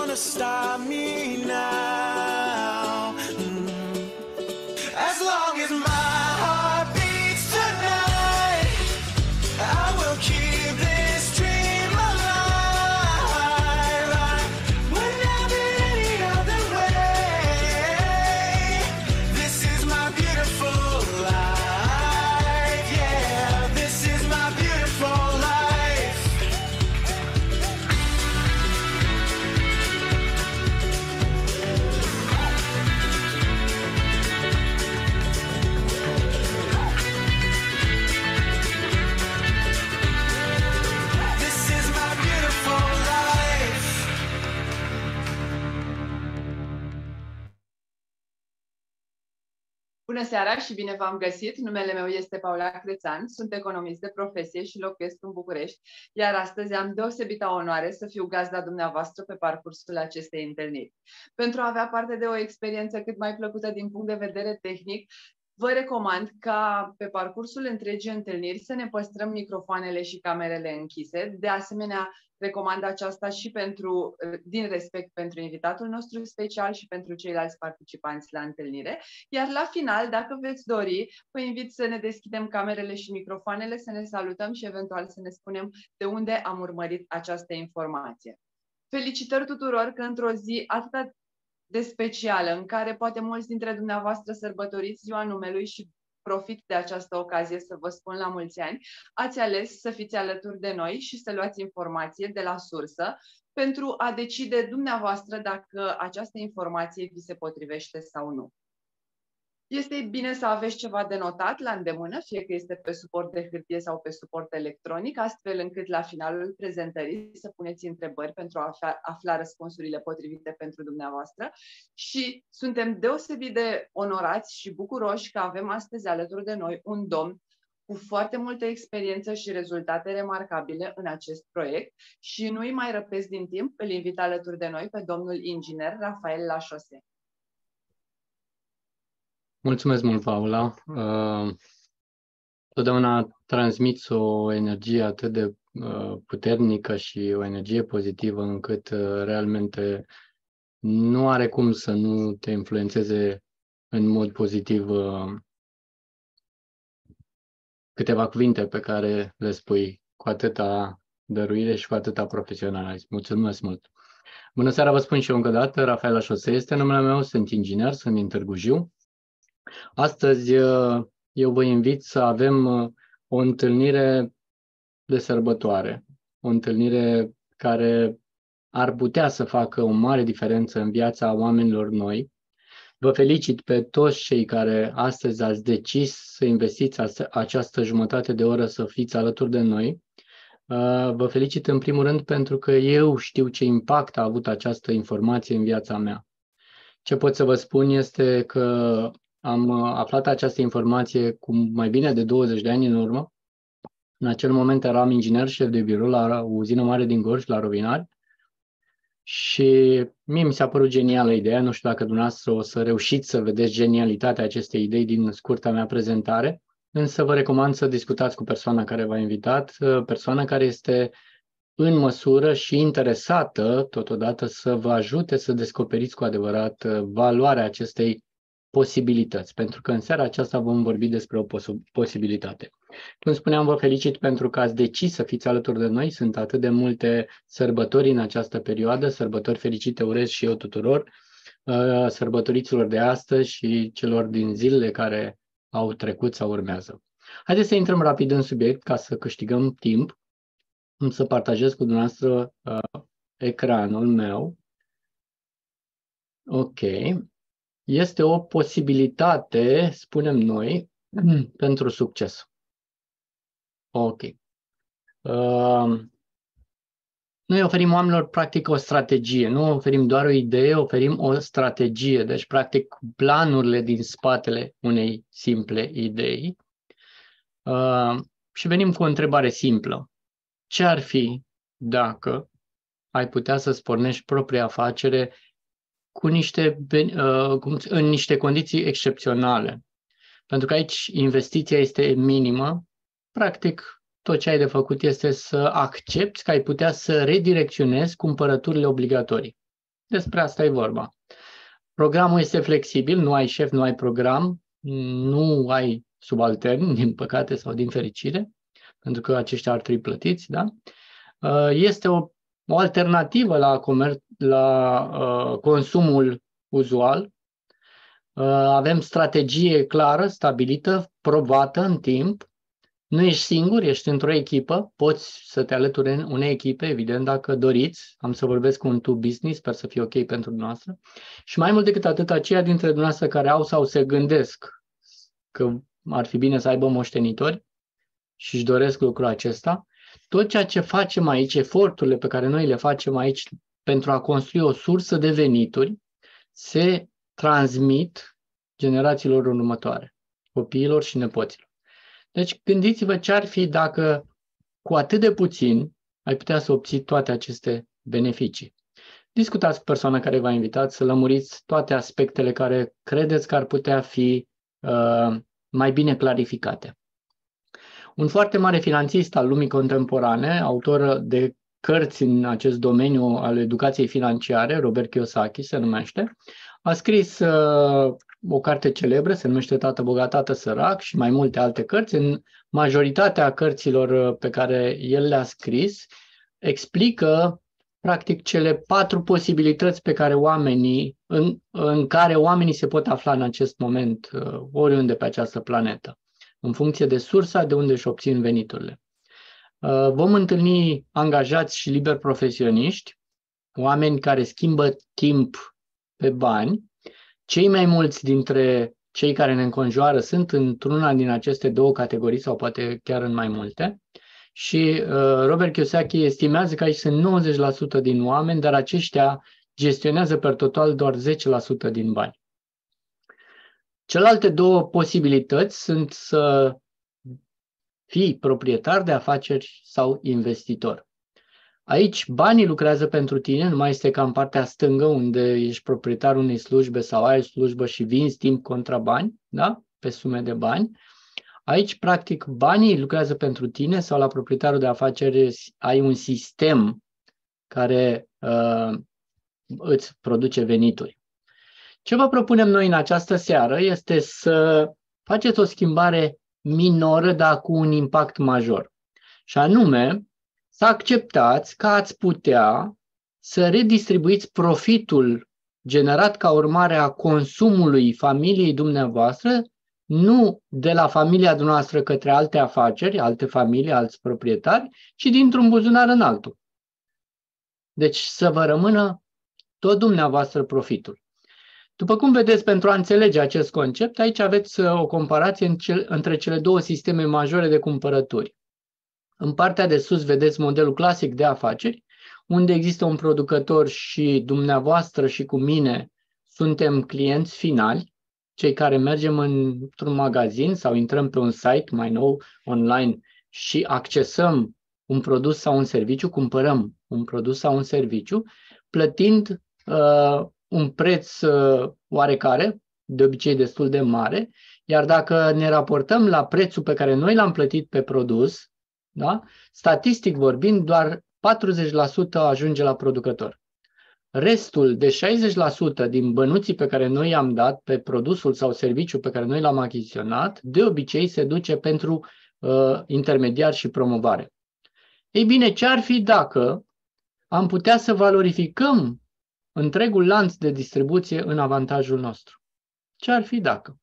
gonna stop me now. As long as my heart beats tonight, I will keep this dream alive. I would have it any other way. This is my beautiful life. Yeah, this is my beautiful life. This is my beautiful life. Bună seara și bine v-am găsit! Numele meu este Paula Crețan, sunt economist de profesie și locuiesc în București, iar astăzi am deosebită onoare să fiu gazda dumneavoastră pe parcursul acestei întâlniri. Pentru a avea parte de o experiență cât mai plăcută din punct de vedere tehnic, vă recomand ca pe parcursul întregii întâlniri să ne păstrăm microfoanele și camerele închise. De asemenea, recomand aceasta și din respect pentru invitatul nostru special și pentru ceilalți participanți la întâlnire. Iar la final, dacă veți dori, vă invit să ne deschidem camerele și microfoanele, să ne salutăm și eventual să ne spunem de unde am urmărit această informație. Felicitări tuturor că într-o zi atât de specială, în care poate mulți dintre dumneavoastră sărbătoriți ziua numelui și profit de această ocazie să vă spun la mulți ani, ați ales să fiți alături de noi și să luați informație de la sursă pentru a decide dumneavoastră dacă această informație vi se potrivește sau nu. Este bine să aveți ceva de notat la îndemână, fie că este pe suport de hârtie sau pe suport electronic, astfel încât la finalul prezentării să puneți întrebări pentru a afla răspunsurile potrivite pentru dumneavoastră. Și suntem deosebit de onorați și bucuroși că avem astăzi alături de noi un domn cu foarte multă experiență și rezultate remarcabile în acest proiect și nu-i mai răpesc din timp, îl invit alături de noi pe domnul inginer Rafael Lașose. Mulțumesc mult, Paula. Totdeauna transmiți o energie atât de puternică și o energie pozitivă încât realmente nu are cum să nu te influențeze în mod pozitiv câteva cuvinte pe care le spui cu atâta dăruire și cu atâta profesionalism. Mulțumesc mult! Bună seara, vă spun și eu încă o dată, Rafael Lașose este numele meu, sunt inginer, sunt din Târgu Jiu. Astăzi eu vă invit să avem o întâlnire de sărbătoare, o întâlnire care ar putea să facă o mare diferență în viața oamenilor noi. Vă felicit pe toți cei care astăzi ați decis să investiți această jumătate de oră să fiți alături de noi. Vă felicit în primul rând pentru că eu știu ce impact a avut această informație în viața mea. Ce pot să vă spun este că am aflat această informație cu mai bine de 20 de ani în urmă. În acel moment eram inginer șef de birou la o uzină mare din Gorj, la Rovinari. Și mie mi s-a părut genială ideea. Nu știu dacă dumneavoastră o să reușiți să vedeți genialitatea acestei idei din scurta mea prezentare. Însă vă recomand să discutați cu persoana care v-a invitat, persoana care este în măsură și interesată totodată să vă ajute să descoperiți cu adevărat valoarea acestei posibilități, pentru că în seara aceasta vom vorbi despre o posibilitate. Cum spuneam, vă felicit pentru că ați decis să fiți alături de noi. Sunt atât de multe sărbători în această perioadă, sărbători fericite urez și eu tuturor, sărbătoriților de astăzi și celor din zilele care au trecut sau urmează. Haideți să intrăm rapid în subiect ca să câștigăm timp. Am să partajez cu dumneavoastră ecranul meu. Ok. Este o posibilitate, spunem noi, pentru succes. Ok. Noi oferim oamenilor, practic, o strategie. Nu oferim doar o idee, oferim o strategie. Deci, practic, planurile din spatele unei simple idei. Și venim cu o întrebare simplă. Ce ar fi dacă ai putea să-ți pornești propria afacere în niște condiții excepționale? Pentru că aici investiția este minimă. Practic, tot ce ai de făcut este să accepti că ai putea să redirecționezi cumpărăturile obligatorii. Despre asta e vorba. Programul este flexibil, nu ai șef, nu ai program, nu ai subalterni, din păcate sau din fericire, pentru că aceștia ar trebui plătiți, da? Este o alternativă la consumul uzual. Avem strategie clară, stabilită, probată în timp. Nu ești singur, ești într-o echipă, poți să te alături în unei echipe, evident, dacă doriți. Am să vorbesc cu un to business, sper să fie ok pentru dumneavoastră. Și mai mult decât atât, aceia dintre dumneavoastră care au sau se gândesc că ar fi bine să aibă moștenitori și își doresc lucrul acesta, tot ceea ce facem aici, eforturile pe care noi le facem aici pentru a construi o sursă de venituri, se transmit generațiilor următoare, copiilor și nepoților. Deci gândiți-vă ce ar fi dacă cu atât de puțin ai putea să obții toate aceste beneficii. Discutați cu persoana care v-a invitat să lămuriți toate aspectele care credeți că ar putea fi mai bine clarificate. Un foarte mare finanțist al lumii contemporane, autor de cărți în acest domeniu al educației financiare, Robert Kiyosaki se numește, a scris o carte celebră, se numește Tată bogat, tată sărac și mai multe alte cărți. În majoritatea cărților pe care el le-a scris, explică practic cele 4 posibilități pe care în care oamenii se pot afla în acest moment, oriunde pe această planetă, în funcție de sursa de unde își obțin veniturile. Vom întâlni angajați și liberi profesioniști, oameni care schimbă timp pe bani. Cei mai mulți dintre cei care ne înconjoară sunt într-una din aceste 2 categorii sau poate chiar în mai multe. Și Robert Kiyosaki estimează că aici sunt 90% din oameni, dar aceștia gestionează per total doar 10% din bani. Celelalte 2 posibilități sunt să fii proprietar de afaceri sau investitor. Aici banii lucrează pentru tine, nu mai este ca în partea stângă unde ești proprietarul unei slujbe sau ai slujbă și vinzi timp contra bani, da? Pe sume de bani. Aici, practic, banii lucrează pentru tine sau la proprietarul de afaceri ai un sistem care îți produce venituri. Ce vă propunem noi în această seară este să faceți o schimbare minoră, dar cu un impact major. Și anume, să acceptați că ați putea să redistribuiți profitul generat ca urmare a consumului familiei dumneavoastră, nu de la familia dumneavoastră către alte afaceri, alte familii, alți proprietari, ci dintr-un buzunar în altul. Deci să vă rămână tot dumneavoastră profitul. După cum vedeți, pentru a înțelege acest concept, aici aveți o comparație între cele 2 sisteme majore de cumpărături. În partea de sus vedeți modelul clasic de afaceri, unde există un producător și dumneavoastră și cu mine suntem clienți finali, cei care mergem într-un magazin sau intrăm pe un site mai nou online și accesăm un produs sau un serviciu, cumpărăm un produs sau un serviciu, plătind un preț oarecare, de obicei destul de mare, iar dacă ne raportăm la prețul pe care noi l-am plătit pe produs, da? Statistic vorbind, doar 40% ajunge la producător. Restul de 60% din bănuții pe care noi i-am dat pe produsul sau serviciul pe care noi l-am achiziționat, de obicei se duce pentru intermediar și promovare. Ei bine, ce ar fi dacă am putea să valorificăm întregul lanț de distribuție în avantajul nostru? Ce ar fi dacă?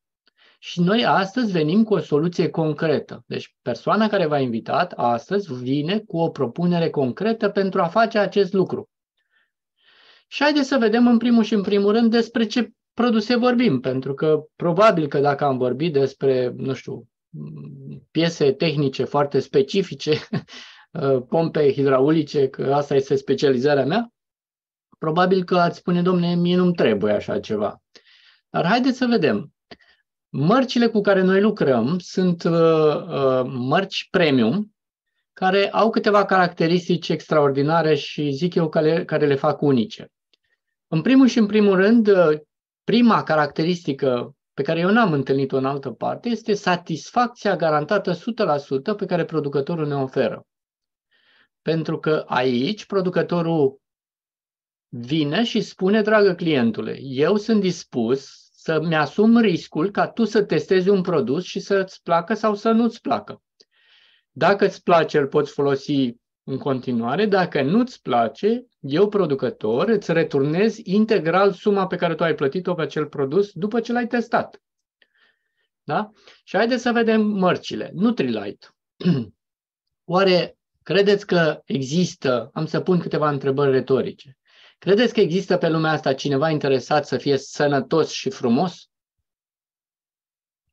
Și noi astăzi venim cu o soluție concretă. Deci persoana care v-a invitat astăzi vine cu o propunere concretă pentru a face acest lucru. Și haideți să vedem în primul rând despre ce produse vorbim, pentru că probabil că dacă am vorbit despre, nu știu, piese tehnice foarte specifice, pompe hidraulice, că asta este specializarea mea, probabil că ați spune, domne, mie nu-mi trebuie așa ceva. Dar haideți să vedem. Mărcile cu care noi lucrăm sunt mărci premium, care au câteva caracteristici extraordinare și zic eu care le fac unice. În primul rând, prima caracteristică pe care eu n-am întâlnit-o în altă parte este satisfacția garantată 100% pe care producătorul ne oferă. Pentru că aici producătorul vine și spune, dragă clientule, eu sunt dispus să-mi asum riscul ca tu să testezi un produs și să-ți placă sau să nu-ți placă. Dacă îți place, îl poți folosi în continuare. Dacă nu-ți place, eu, producător, îți returnez integral suma pe care tu ai plătit-o pe acel produs după ce l-ai testat. Da? Și haideți să vedem mărcile. Nutrilite. Oare credeți că există, am să pun câteva întrebări retorice, credeți că există pe lumea asta cineva interesat să fie sănătos și frumos?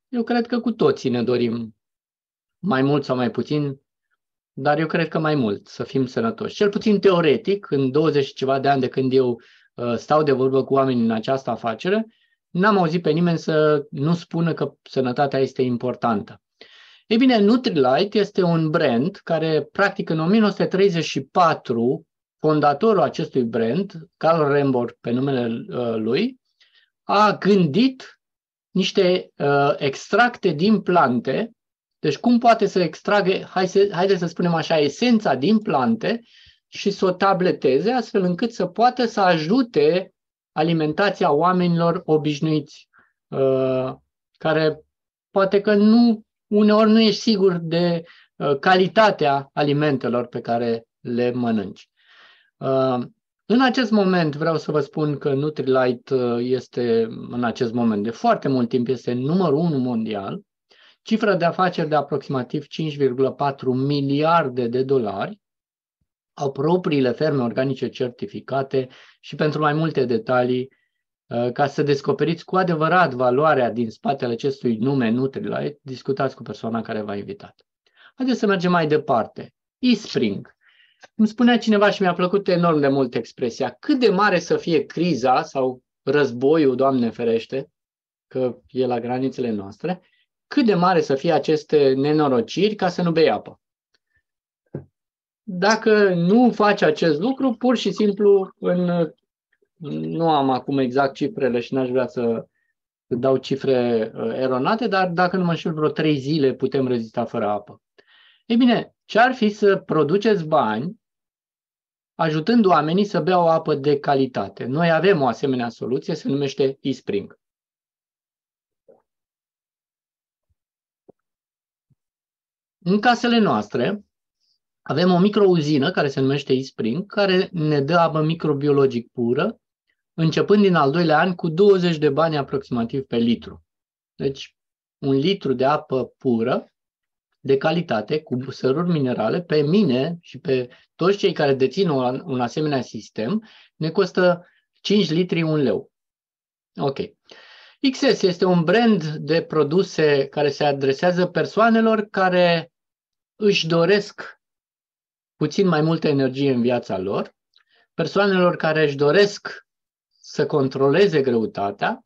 Eu cred că cu toții ne dorim mai mult sau mai puțin, dar eu cred că mai mult să fim sănătoși. Cel puțin teoretic, în 20 și ceva de ani de când eu stau de vorbă cu oameni în această afacere, n-am auzit pe nimeni să nu spună că sănătatea este importantă. Ei bine, Nutrilite este un brand care, practic, în 1934, fondatorul acestui brand, Carl Remborg, pe numele lui, a gândit niște extracte din plante. Deci cum poate să extragă, haideți să spunem așa, esența din plante și să o tableteze astfel încât să poată să ajute alimentația oamenilor obișnuiți, care poate că uneori nu ești sigur de calitatea alimentelor pe care le mănânci. În acest moment vreau să vă spun că Nutrilite este, în acest moment, de foarte mult timp, este numărul 1 mondial. Cifra de afaceri de aproximativ 5,4 miliarde de dolari, au propriile ferme organice certificate și pentru mai multe detalii, ca să descoperiți cu adevărat valoarea din spatele acestui nume Nutrilite, discutați cu persoana care v-a invitat. Haideți să mergem mai departe. eSpring. Îmi spunea cineva și mi-a plăcut enorm de mult expresia, cât de mare să fie criza sau războiul, Doamne ferește, că e la granițele noastre, cât de mare să fie aceste nenorociri ca să nu bei apă. Dacă nu faci acest lucru, pur și simplu, nu am acum exact cifrele și n-aș vrea să dau cifre eronate, dar dacă nu mă înșel, vreo 3 zile putem rezista fără apă. Ei bine, ce-ar fi să produceți bani ajutând oamenii să bea o apă de calitate? Noi avem o asemenea soluție, se numește eSpring. În casele noastre avem o microuzină care se numește eSpring, care ne dă apă microbiologic pură, începând din al 2-lea an cu 20 de bani aproximativ pe litru. Deci, 1 litru de apă pură, de calitate, cu săruri minerale, pe mine și pe toți cei care dețin un asemenea sistem, ne costă 5 litri 1 leu. Ok. XS este un brand de produse care se adresează persoanelor care își doresc puțin mai multă energie în viața lor, persoanelor care își doresc să controleze greutatea,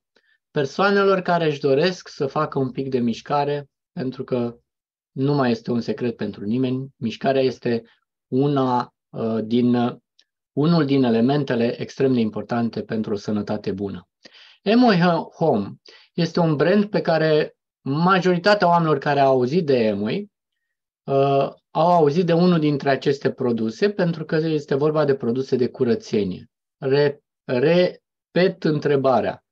persoanelor care își doresc să facă un pic de mișcare, pentru că nu mai este un secret pentru nimeni, mișcarea este unul din elementele extrem de importante pentru o sănătate bună. Amway Home este un brand pe care majoritatea oamenilor care au auzit de Amway au auzit de unul dintre aceste produse, pentru că este vorba de produse de curățenie. Repet întrebarea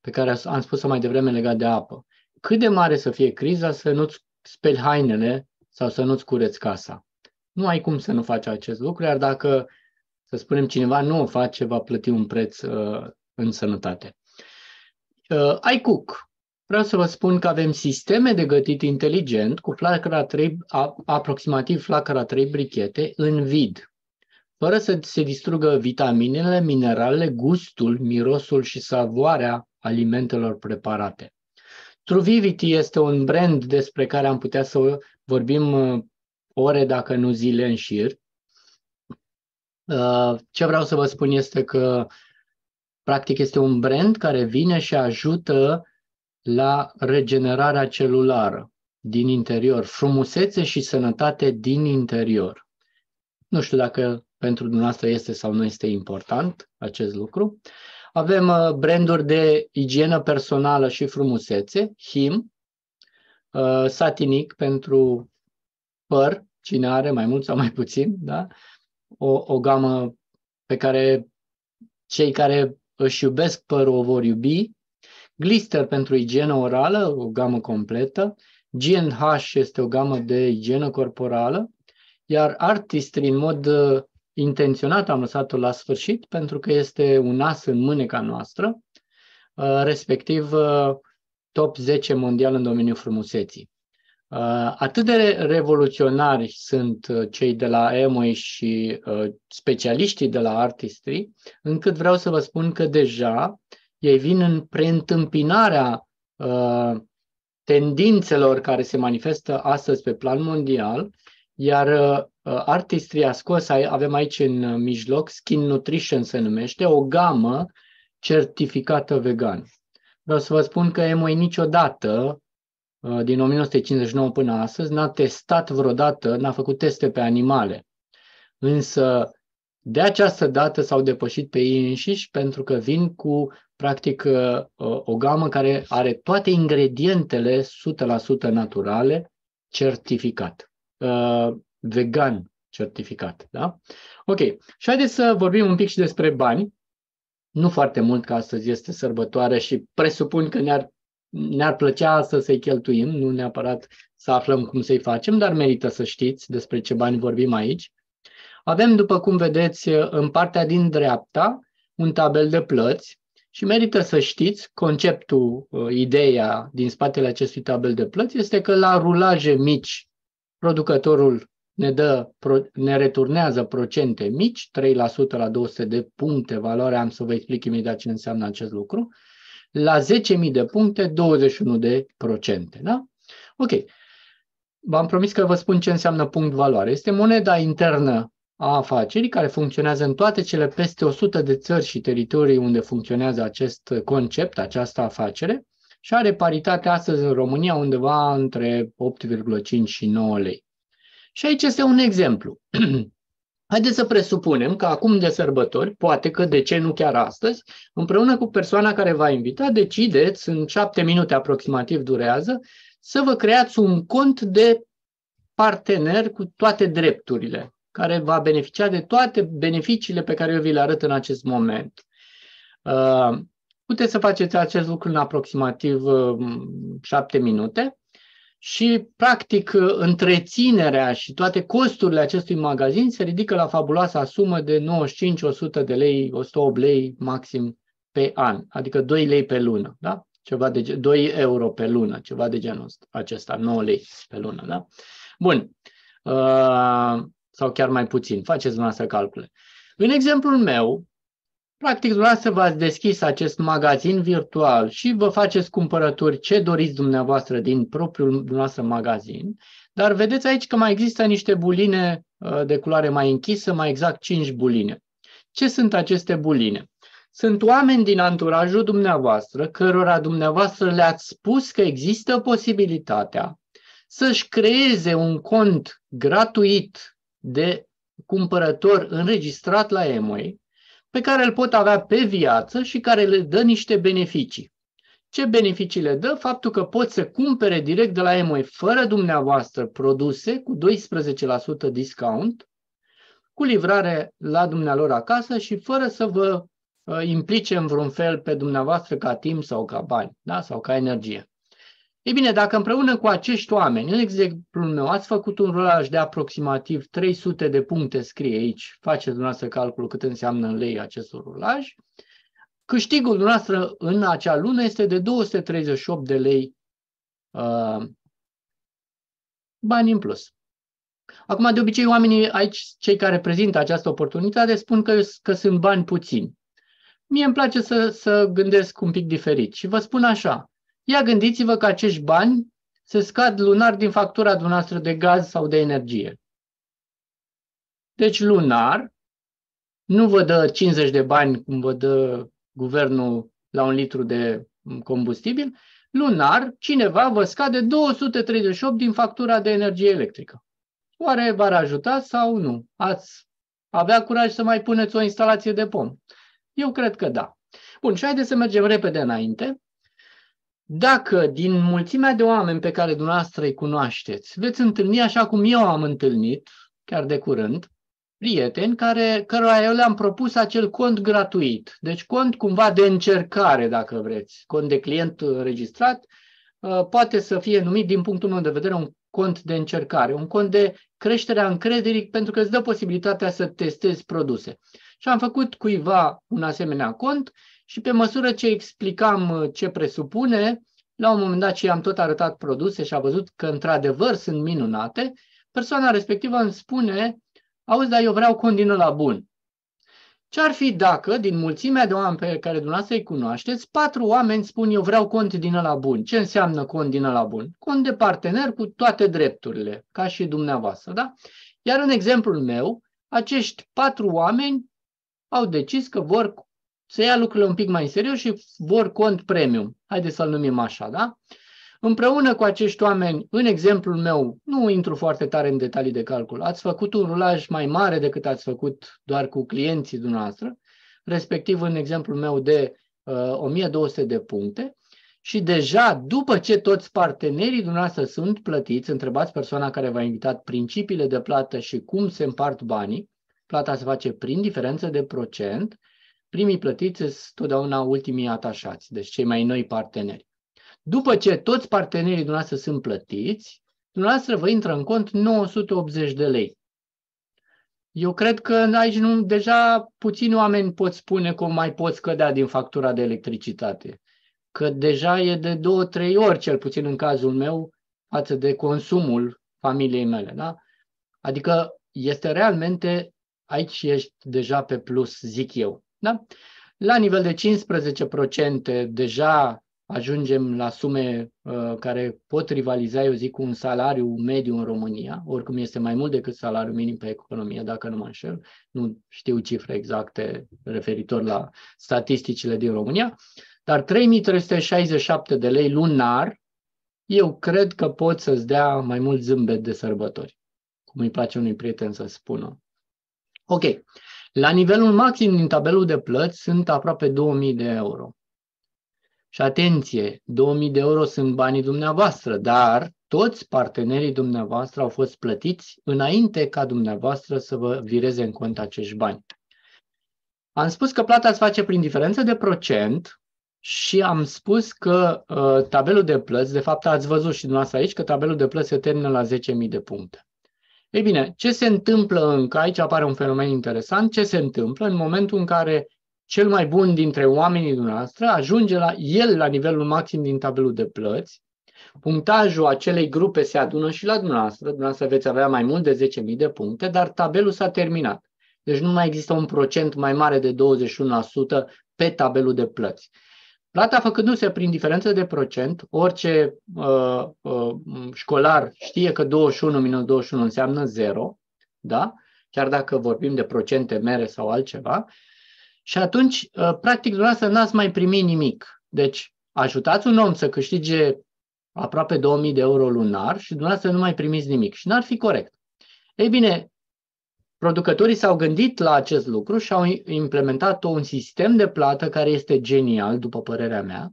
pe care am spus-o mai devreme legat de apă. Cât de mare să fie criza să nu-ți speli hainele sau să nu-ți cureți casa? Nu ai cum să nu faci acest lucru, iar dacă, să spunem, cineva nu o face, va plăti un preț în sănătate. iCook. Vreau să vă spun că avem sisteme de gătit inteligent cu aproximativ flacăra 3 brichete în vid, fără să se distrugă vitaminele, mineralele, gustul, mirosul și savoarea alimentelor preparate. Truvivity este un brand despre care am putea să vorbim ore, dacă nu zile în șir. Ce vreau să vă spun este că practic este un brand care vine și ajută la regenerarea celulară din interior, frumusețe și sănătate din interior. Nu știu dacă pentru dumneavoastră este sau nu este important acest lucru. Avem branduri de igienă personală și frumusețe, Him, Satinic pentru păr, cine are mai mult sau mai puțin, da? O gamă pe care cei care își iubesc părul o vor iubi, Glister pentru igienă orală, o gamă completă, G&H este o gamă de igienă corporală, iar Artistry în mod intenționat am lăsat-o la sfârșit pentru că este un as în mâneca noastră, respectiv top 10 mondial în domeniul frumuseții. Atât de revoluționari sunt cei de la Amway și specialiștii de la Artistry, încât vreau să vă spun că deja ei vin în preîntâmpinarea tendințelor care se manifestă astăzi pe plan mondial, iar Artistry a scos, avem aici în mijloc, Skin Nutrition se numește, o gamă certificată vegan. Vreau să vă spun că Amway niciodată, din 1959 până astăzi, n-a testat vreodată, n-a făcut teste pe animale. Însă, de această dată s-au depășit pe ei înșiși pentru că vin cu, practic, o gamă care are toate ingredientele 100% naturale, certificat. Vegan certificat. Da? Ok. Și haideți să vorbim un pic și despre bani. Nu foarte mult, că astăzi este sărbătoare și presupun că ne-ar plăcea astăzi să-i cheltuim, nu neapărat să aflăm cum să-i facem, dar merită să știți despre ce bani vorbim aici. Avem, după cum vedeți, în partea din dreapta, un tabel de plăți și merită să știți, conceptul, ideea din spatele acestui tabel de plăți este că la rulaje mici, producătorul ne returnează procente mici, 3% la 200 de puncte valoare, am să vă explic imediat ce înseamnă acest lucru, la 10.000 de puncte, 21%. Da? Ok. V-am promis că vă spun ce înseamnă punct valoare. Este moneda internă a afacerii care funcționează în toate cele peste 100 de țări și teritorii unde funcționează acest concept, această afacere și are paritate astăzi în România undeva între 8,5 și 9 lei. Și aici este un exemplu. Haideți să presupunem că acum de sărbători, poate că de ce nu chiar astăzi, împreună cu persoana care v-a invitat, decideți, în 7 minute aproximativ durează, să vă creați un cont de partener cu toate drepturile, care va beneficia de toate beneficiile pe care eu vi le arăt în acest moment. Puteți să faceți acest lucru în aproximativ 7 minute. Și, practic, întreținerea și toate costurile acestui magazin se ridică la fabuloasa sumă de 95-100 de lei, 108 lei maxim pe an, adică 2 lei pe lună, da? 2 euro pe lună, ceva de genul acesta, 9 lei pe lună, da? Bun. Sau chiar mai puțin, faceți dumneavoastră calcule. În exemplul meu, practic, dumneavoastră v-ați deschis acest magazin virtual și vă faceți cumpărături ce doriți dumneavoastră din propriul dumneavoastră magazin, dar vedeți aici că mai există niște buline de culoare mai închisă, mai exact 5 buline. Ce sunt aceste buline? Sunt oameni din anturajul dumneavoastră, cărora dumneavoastră le-ați spus că există posibilitatea să-și creeze un cont gratuit de cumpărător înregistrat la Amway, pe care îl pot avea pe viață și care le dă niște beneficii. Ce beneficii le dă? Faptul că pot să cumpere direct de la Amway fără dumneavoastră produse cu 12% discount, cu livrare la dumnealor acasă și fără să vă implice în vreun fel pe dumneavoastră ca timp sau ca bani, da? Sau ca energie. Ei bine, dacă împreună cu acești oameni, în exemplul meu, ați făcut un rulaj de aproximativ 300 de puncte, scrie aici, faceți dumneavoastră calculul cât înseamnă în lei acest rulaj, câștigul dumneavoastră în acea lună este de 238 de lei bani în plus. Acum, de obicei, oamenii aici, cei care prezintă această oportunitate, spun că sunt bani puțini. Mie îmi place să gândesc un pic diferit și vă spun așa. Ia gândiți-vă că acești bani se scad lunar din factura dumneavoastră de gaz sau de energie. Deci lunar nu vă dă 50 de bani cum vă dă guvernul la 1 litru de combustibil. Lunar cineva vă scade 238 din factura de energie electrică. Oare v-ar ajuta sau nu? Ați avea curaj să mai puneți o instalație de pomp? Eu cred că da. Bun, și haideți să mergem repede înainte. Dacă din mulțimea de oameni pe care dumneavoastră îi cunoașteți, veți întâlni așa cum eu am întâlnit, chiar de curând, prieteni cărora eu le-am propus acel cont gratuit. Deci cont cumva de încercare, dacă vreți. Cont de client înregistrat poate să fie numit din punctul meu de vedere un cont de încercare, un cont de creștere a încrederii pentru că îți dă posibilitatea să testezi produse. Și am făcut cuiva un asemenea cont și pe măsură ce explicam ce presupune, la un moment dat și am tot arătat produse și a văzut că într-adevăr sunt minunate, persoana respectivă îmi spune: auzi, dar eu vreau cont din ăla bun. Ce-ar fi dacă, din mulțimea de oameni pe care dumneavoastră îi cunoașteți, 4 oameni spun: eu vreau cont din ăla bun. Ce înseamnă cont din ăla bun? Cont de partener cu toate drepturile, ca și dumneavoastră, da? Iar în exemplul meu, acești 4 oameni au decis că vor să ia lucrurile un pic mai în serios și vor cont premium. Haideți să-l numim așa, da? Împreună cu acești oameni, în exemplul meu, nu intru foarte tare în detalii de calcul, ați făcut un rulaj mai mare decât ați făcut doar cu clienții dumneavoastră, respectiv în exemplul meu de 1200 de puncte, și deja după ce toți partenerii dumneavoastră sunt plătiți, întrebați persoana care v-a invitat principiile de plată și cum se împart banii. Plata se face prin diferență de procent. Primii plătiți sunt totdeauna ultimii atașați, deci cei mai noi parteneri. După ce toți partenerii dumneavoastră sunt plătiți, dumneavoastră vă intră în cont 980 de lei. Eu cred că aici deja puțini oameni pot spune că mai poți cădea din factura de electricitate. Că deja e de 2-3 ori, cel puțin în cazul meu, față de consumul familiei mele. Da? Adică este realmente, aici ești deja pe plus, zic eu. Da? La nivel de 15% deja ajungem la sume care pot rivaliza, eu zic, cu un salariu mediu în România. Oricum este mai mult decât salariul minim pe economie, dacă nu mă înșel. Nu știu cifre exacte referitor la statisticile din România. Dar 3.367 de lei lunar, eu cred că pot să-ți dea mai mult zâmbet de sărbători. Cum îi place unui prieten să spună. Ok. La nivelul maxim din tabelul de plăți sunt aproape 2.000 de euro. Și atenție, 2.000 de euro sunt banii dumneavoastră, dar toți partenerii dumneavoastră au fost plătiți înainte ca dumneavoastră să vă vireze în cont acești bani. Am spus că plata se face prin diferență de procent și am spus că tabelul de plăți, de fapt ați văzut și dumneavoastră aici, că tabelul de plăți se termină la 10.000 de puncte. Ei bine, ce se întâmplă încă? Aici apare un fenomen interesant. Ce se întâmplă în momentul în care cel mai bun dintre oamenii dumneavoastră ajunge la nivelul maxim din tabelul de plăți, punctajul acelei grupe se adună și la dumneavoastră veți avea mai mult de 10.000 de puncte, dar tabelul s-a terminat. Deci nu mai există un procent mai mare de 21% pe tabelul de plăți. Plata făcându-se prin diferență de procent, orice școlar știe că 21 minus 21 înseamnă 0, da? Chiar dacă vorbim de procente mere sau altceva. Și atunci, practic, dumneavoastră n-ați mai primit nimic. Deci, ajutați un om să câștige aproape 2.000 de euro lunar și dumneavoastră nu mai primiți nimic. Și n-ar fi corect. Ei bine, producătorii s-au gândit la acest lucru și au implementat un sistem de plată care este genial, după părerea mea,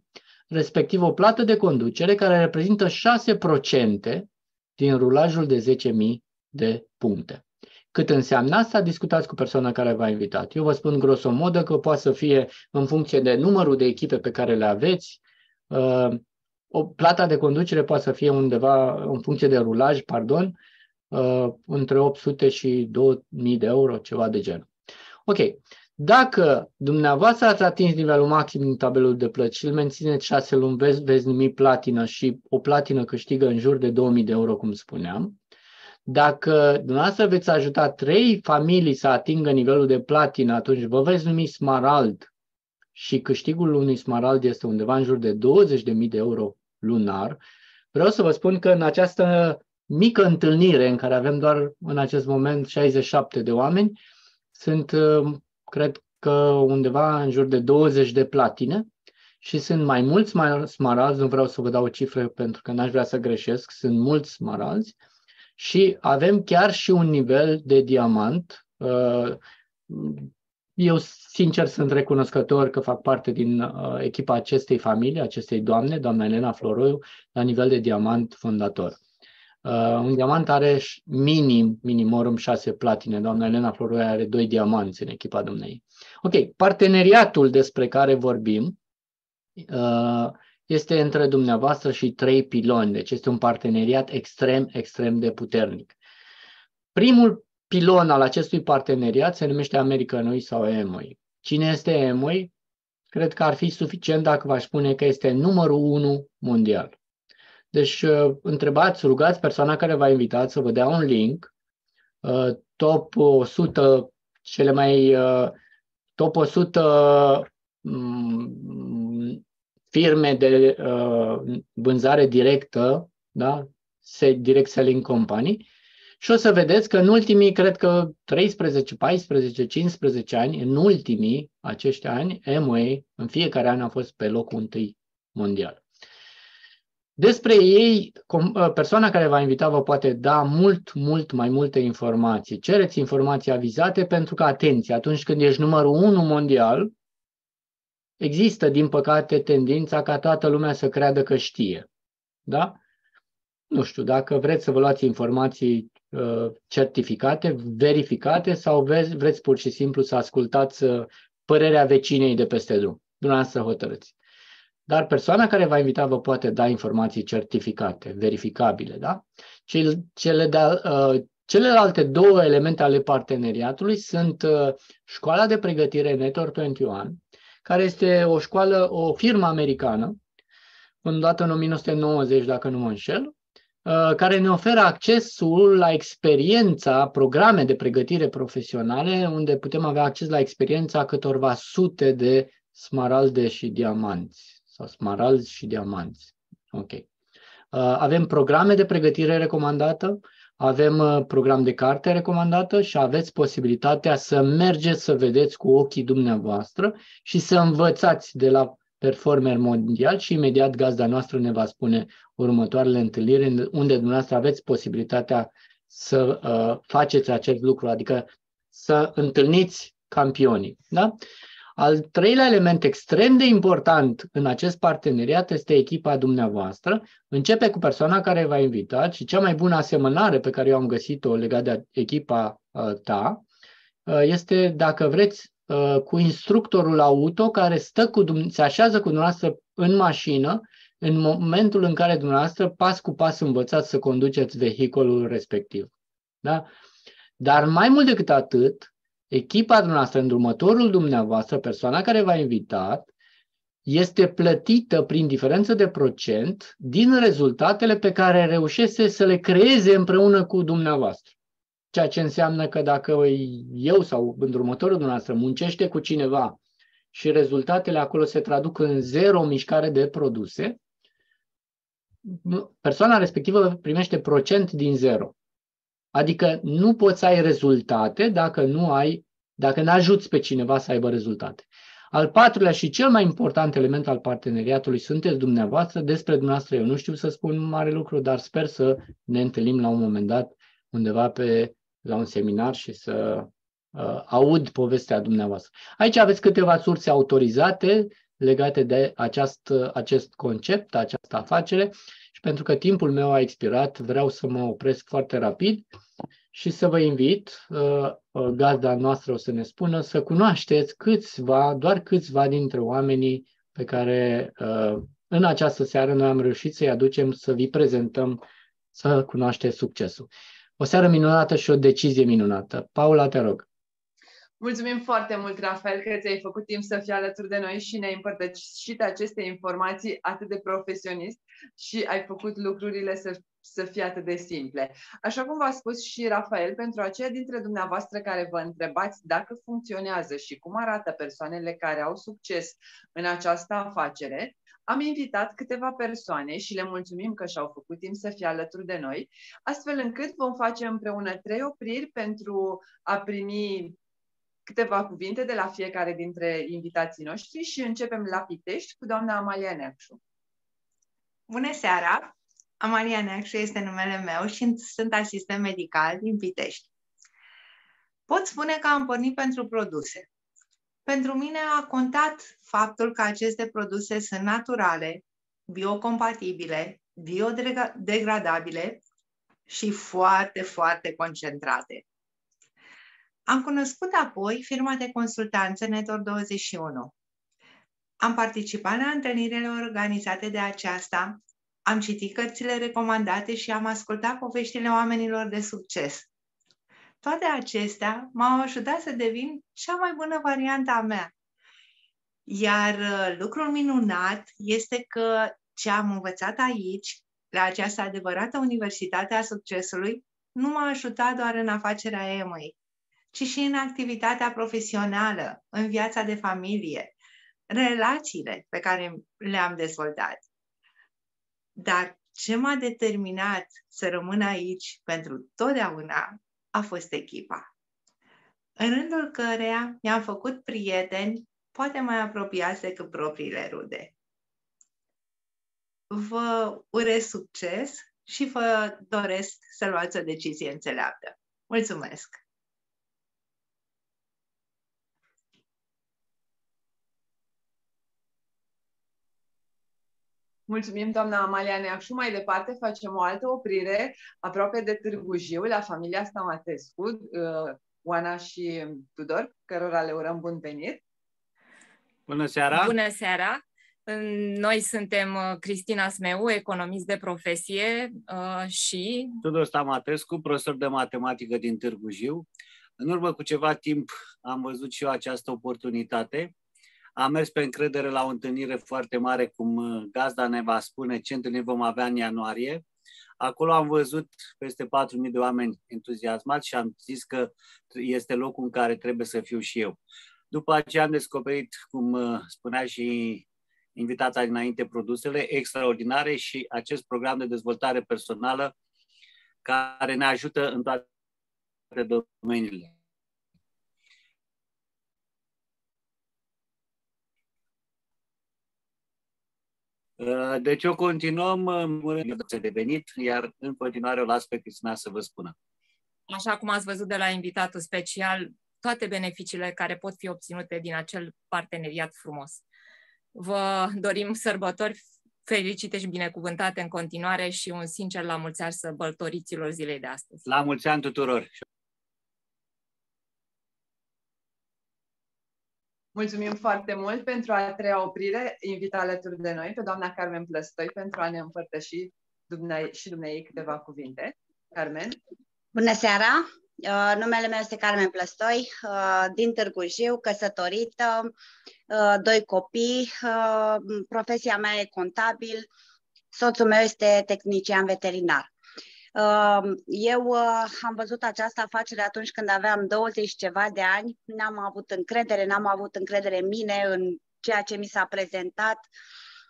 respectiv o plată de conducere care reprezintă 6% din rulajul de 10.000 de puncte. Cât înseamnă asta, discutați cu persoana care v-a invitat. Eu vă spun grosomodă că poate să fie în funcție de numărul de echipe pe care le aveți. O plata de conducere poate să fie undeva, în funcție de rulaj, între 800 și 2.000 de euro, ceva de genul. Ok. Dacă dumneavoastră ați atins nivelul maxim din tabelul de plăți și îl mențineți 6 luni, veți numi platină și o platină câștigă în jur de 2.000 de euro, cum spuneam. Dacă dumneavoastră veți ajuta 3 familii să atingă nivelul de platină, atunci vă veți numi smarald și câștigul unui smarald este undeva în jur de 20.000 de euro lunar. Vreau să vă spun că în această mică întâlnire în care avem doar în acest moment 67 de oameni, sunt, cred că undeva în jur de 20 de platine și sunt mai mulți smaralzi, nu vreau să vă dau o cifră pentru că n-aș vrea să greșesc, sunt mulți smaralzi. Și avem chiar și un nivel de diamant. Eu, sincer, sunt recunoscător că fac parte din echipa acestei familii, acestei doamne, doamna Elena Floroiu, la nivel de diamant fondator. Un diamant are minimorum 6 platine. Doamna Elena Floroia are 2 diamanți în echipa dumneei. Ok, parteneriatul despre care vorbim este între dumneavoastră și 3 piloni. Deci este un parteneriat extrem, extrem de puternic. Primul pilon al acestui parteneriat se numește Americanoi sau Amway. Cine este Amway? Cred că ar fi suficient dacă v-aș spune că este numărul 1 mondial. Deci întrebați, rugați persoana care v-a invitat să vă dea un link, top 100, top 100 firme de vânzare directă, da? Direct selling company, și o să vedeți că în ultimii, cred că 13, 14, 15 ani, în ultimii acești ani, Amway în fiecare an a fost pe locul 1 mondial. Despre ei, persoana care v-a invitat vă poate da mult mai multe informații. Cereți informații avizate pentru că, atenție, atunci când ești numărul 1 mondial, există, din păcate, tendința ca toată lumea să creadă că știe. Da? Nu știu, dacă vreți să vă luați informații certificate, verificate, sau vreți pur și simplu să ascultați părerea vecinei de peste drum. Dumneavoastră hotărâți. Dar persoana care v-a invitat vă poate da informații certificate, verificabile. Da? Celelalte 2 elemente ale parteneriatului sunt școala de pregătire Network 21, care este o firmă americană, fondată în 1990, dacă nu mă înșel, care ne oferă accesul la experiența, programe de pregătire profesionale, unde putem avea acces la experiența câtorva sute de smaralde și diamanți. Sau smaralzi și diamanți. Ok. Avem programe de pregătire recomandată, avem program de carte recomandată și aveți posibilitatea să mergeți să vedeți cu ochii dumneavoastră și să învățați de la performer mondial și imediat gazda noastră ne va spune următoarele întâlniri unde dumneavoastră aveți posibilitatea să faceți acest lucru, adică să întâlniți campionii. Da? Al 3-lea element extrem de important în acest parteneriat este echipa dumneavoastră. Începe cu persoana care v-a invitat și cea mai bună asemănare pe care eu am găsit-o legat de echipa ta este, dacă vreți, cu instructorul auto care se așează cu dumneavoastră în mașină în momentul în care dumneavoastră pas cu pas învățați să conduceți vehiculul respectiv. Da? Dar mai mult decât atât, echipa dumneavoastră, îndrumătorul dumneavoastră, persoana care v-a invitat, este plătită prin diferență de procent din rezultatele pe care reușește să le creeze împreună cu dumneavoastră. Ceea ce înseamnă că dacă eu sau îndrumătorul dumneavoastră muncește cu cineva și rezultatele acolo se traduc în 0 mișcare de produse, persoana respectivă primește procent din 0. Adică nu poți să ai rezultate dacă nu ajuți pe cineva să aibă rezultate. Al 4-lea și cel mai important element al parteneriatului sunteți dumneavoastră. Despre dumneavoastră eu nu știu să spun mare lucru, dar sper să ne întâlnim la un moment dat undeva la un seminar și să aud povestea dumneavoastră. Aici aveți câteva surse autorizate legate de acest concept, această afacere, și pentru că timpul meu a expirat, vreau să mă opresc foarte rapid și să vă invit, gazda noastră o să ne spună, să cunoașteți doar câțiva dintre oamenii pe care în această seară noi am reușit să-i aducem, să vi prezentăm, să cunoașteți succesul. O seară minunată și o decizie minunată. Paula, te rog. Mulțumim foarte mult, Rafael, că ți-ai făcut timp să fii alături de noi și ne-ai împărtășit aceste informații atât de profesionist și ai făcut lucrurile să fie atât de simple. Așa cum v-a spus și Rafael, pentru aceia dintre dumneavoastră care vă întrebați dacă funcționează și cum arată persoanele care au succes în această afacere, am invitat câteva persoane și le mulțumim că și-au făcut timp să fie alături de noi, astfel încât vom face împreună 3 opriri pentru a primi câteva cuvinte de la fiecare dintre invitații noștri și începem la Pitești cu doamna Amalia Neacșu. Bună seara! Amalia Neacșu este numele meu și sunt asistent medical din Pitești. Pot spune că am pornit pentru produse. Pentru mine a contat faptul că aceste produse sunt naturale, biocompatibile, biodegradabile, și foarte, foarte concentrate. Am cunoscut apoi firma de consultanță Netor21. Am participat la întâlnirile organizate de aceasta, am citit cărțile recomandate și am ascultat poveștile oamenilor de succes. Toate acestea m-au ajutat să devin cea mai bună variantă a mea. Iar lucrul minunat este că ce am învățat aici, la această adevărată Universitate a Succesului, nu m-a ajutat doar în afacerea EMI, ci și în activitatea profesională, în viața de familie, relațiile pe care le-am dezvoltat. Dar ce m-a determinat să rămân aici pentru totdeauna a fost echipa, în rândul căreia mi-am făcut prieteni poate mai apropiați decât propriile rude. Vă urez succes și vă doresc să luați o decizie înțeleaptă. Mulțumesc! Mulțumim, doamna Amalia Neacșu. Mai departe facem o altă oprire aproape de Târgu Jiu, la familia Stamatescu, Oana și Tudor, cărora le urăm bun venit. Bună seara! Bună seara! Noi suntem Cristina Smeu, economist de profesie și... Tudor Stamatescu, profesor de matematică din Târgu Jiu. În urmă cu ceva timp am văzut și eu această oportunitate. Am mers pe încredere la o întâlnire foarte mare, cum gazda ne va spune ce întâlniri vom avea în ianuarie. Acolo am văzut peste 4.000 de oameni entuziasmați și am zis că este locul în care trebuie să fiu și eu. După aceea am descoperit, cum spunea și invitata dinainte, produsele extraordinare și acest program de dezvoltare personală care ne ajută în toate domeniile. Deci eu continuăm de venit, iar în continuare o las pe Cristina să vă spună. Așa cum ați văzut de la invitatul special, toate beneficiile care pot fi obținute din acel parteneriat frumos. Vă dorim sărbători fericite și binecuvântate în continuare și un sincer la mulți ani sărbătoriților zilei de astăzi. La mulți ani tuturor! Mulțumim foarte mult. Pentru a treia oprire, invit alături de noi pe doamna Carmen Plăstoi pentru a ne împărtăși și dumneei câteva cuvinte. Carmen? Bună seara! Numele meu este Carmen Plăstoi, din Târgu Jiu, căsătorită, 2 copii, profesia mea e contabil, soțul meu este tehnician veterinar. Eu am văzut această afacere atunci când aveam 20 ceva de ani, n-am avut încredere în mine, în ceea ce mi s-a prezentat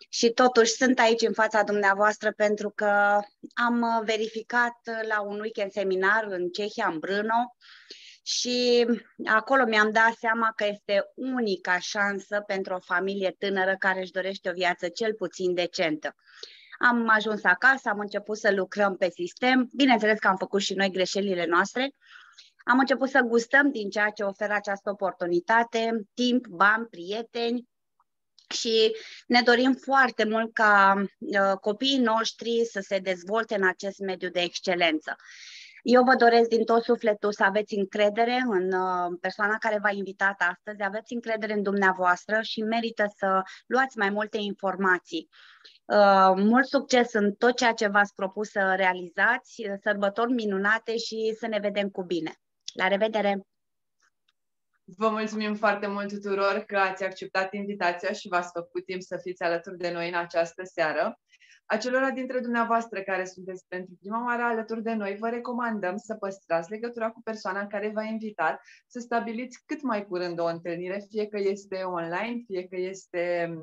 și totuși sunt aici în fața dumneavoastră pentru că am verificat la un weekend seminar în Cehia, în Brno, și acolo mi-am dat seama că este unica șansă pentru o familie tânără care își dorește o viață cel puțin decentă. Am ajuns acasă, am început să lucrăm pe sistem, bineînțeles că am făcut și noi greșelile noastre, am început să gustăm din ceea ce oferă această oportunitate, timp, bani, prieteni și ne dorim foarte mult ca copiii noștri să se dezvolte în acest mediu de excelență. Eu vă doresc din tot sufletul să aveți încredere în persoana care v-a invitat astăzi, aveți încredere în dumneavoastră și merită să luați mai multe informații. Mult succes în tot ceea ce v-ați propus să realizați, sărbători minunate și să ne vedem cu bine. La revedere! Vă mulțumim foarte mult tuturor că ați acceptat invitația și v-ați făcut timp să fiți alături de noi în această seară. Acelora dintre dumneavoastră care sunteți pentru prima oară alături de noi, vă recomandăm să păstrați legătura cu persoana care v-a invitat, să stabiliți cât mai curând o întâlnire, fie că este online, fie că este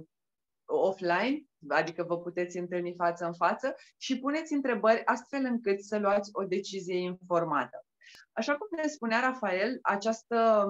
offline, adică vă puteți întâlni față în față și puneți întrebări astfel încât să luați o decizie informată. Așa cum ne spunea Rafael, această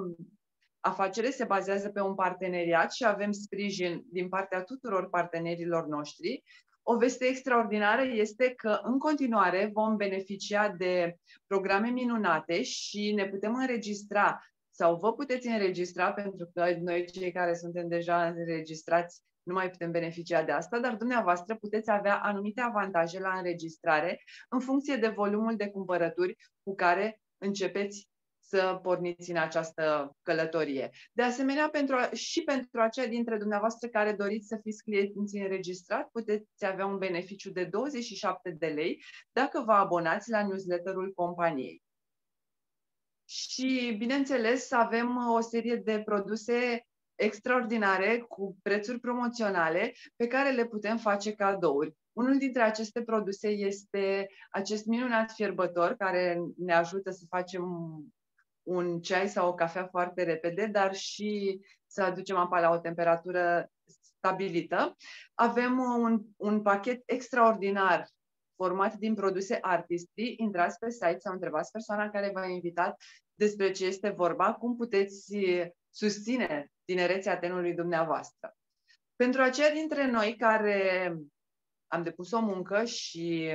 afacere se bazează pe un parteneriat și avem sprijin din partea tuturor partenerilor noștri. O veste extraordinară este că în continuare vom beneficia de programe minunate și ne putem înregistra sau vă puteți înregistra, pentru că noi cei care suntem deja înregistrați nu mai putem beneficia de asta, dar dumneavoastră puteți avea anumite avantaje la înregistrare în funcție de volumul de cumpărături cu care începeți să porniți în această călătorie. De asemenea, și pentru aceia dintre dumneavoastră care doriți să fiți clienți înregistrați, puteți avea un beneficiu de 27 de lei dacă vă abonați la newsletterul companiei. Și, bineînțeles, avem o serie de produse extraordinare cu prețuri promoționale pe care le putem face cadouri. Unul dintre aceste produse este acest minunat fierbător care ne ajută să facem un ceai sau o cafea foarte repede, dar și să aducem apa la o temperatură stabilită. Avem un pachet extraordinar format din produse Artistry. Intrați pe site sau întrebați persoana care v-a invitat despre ce este vorba, cum puteți susține tinerețea tenului dumneavoastră. Pentru aceia dintre noi care am depus o muncă și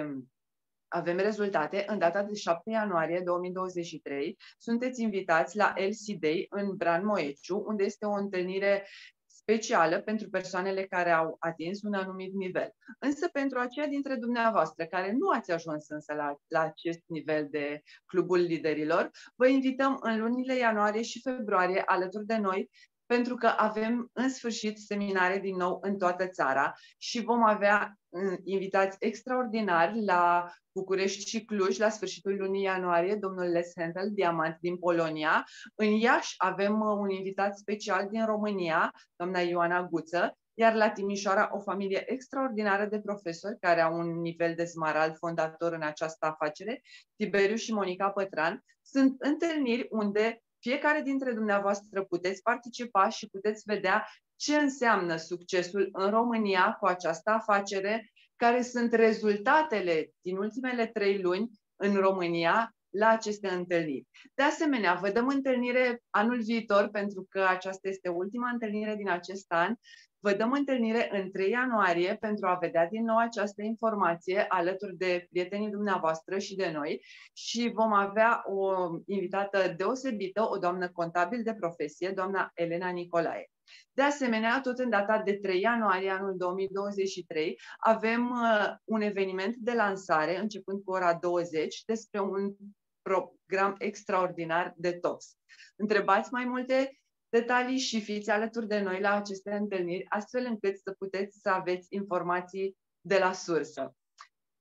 avem rezultate, în data de 7 ianuarie 2023, sunteți invitați la LC Day în Bran Moeciu, unde este o întâlnire specială pentru persoanele care au atins un anumit nivel. Însă pentru aceia dintre dumneavoastră care nu ați ajuns însă la acest nivel de clubul liderilor, vă invităm în lunile ianuarie și februarie alături de noi, pentru că avem în sfârșit seminare din nou în toată țara și vom avea invitați extraordinari la București și Cluj la sfârșitul lunii ianuarie, domnul Les Hentel, diamant din Polonia. În Iași avem un invitat special din România, doamna Ioana Guță, iar la Timișoara o familie extraordinară de profesori care au un nivel de smarald fondator în această afacere, Tiberiu și Monica Pătran. Sunt întâlniri unde fiecare dintre dumneavoastră puteți participa și puteți vedea ce înseamnă succesul în România cu această afacere, care sunt rezultatele din ultimele 3 luni în România la aceste întâlniri. De asemenea, vă dăm întâlnire anul viitor, pentru că aceasta este ultima întâlnire din acest an. Vă dăm întâlnire în 3 ianuarie pentru a vedea din nou această informație alături de prietenii dumneavoastră și de noi și vom avea o invitată deosebită, o doamnă contabil de profesie, doamna Elena Nicolae. De asemenea, tot în data de 3 ianuarie anul 2023 avem un eveniment de lansare începând cu ora 20 despre un program extraordinar de TOPS. Întrebați mai multe detalii și fiți alături de noi la aceste întâlniri, astfel încât să puteți să aveți informații de la sursă.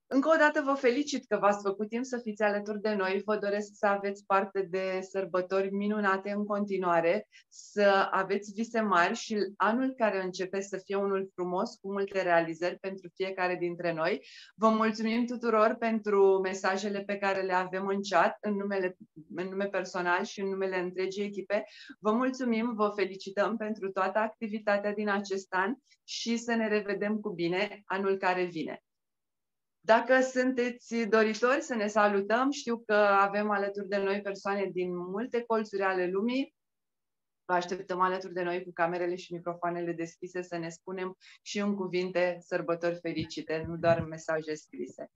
Încă o dată vă felicit că v-ați făcut timp să fiți alături de noi. Vă doresc să aveți parte de sărbători minunate în continuare, să aveți vise mari și anul care începe să fie unul frumos, cu multe realizări pentru fiecare dintre noi. Vă mulțumim tuturor pentru mesajele pe care le avem în chat, în nume personal și în numele întregii echipe. Vă mulțumim, vă felicităm pentru toată activitatea din acest an și să ne revedem cu bine anul care vine. Dacă sunteți doritori să ne salutăm, știu că avem alături de noi persoane din multe colțuri ale lumii. Vă așteptăm alături de noi cu camerele și microfoanele deschise să ne spunem și în cuvinte sărbători fericite, nu doar mesaje scrise.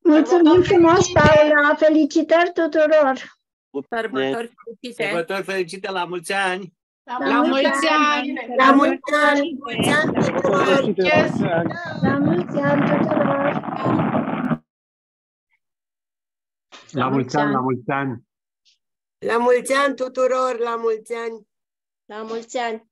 Mulțumim frumos, Paula! Felicitări tuturor! Sărbători fericite! Sărbători fericite, la mulți ani! La mulți ani! La mulți ani! La mulți ani tuturor! La mulți ani, la mulți ani! La mulți ani tuturor, la mulți ani! La mulți ani!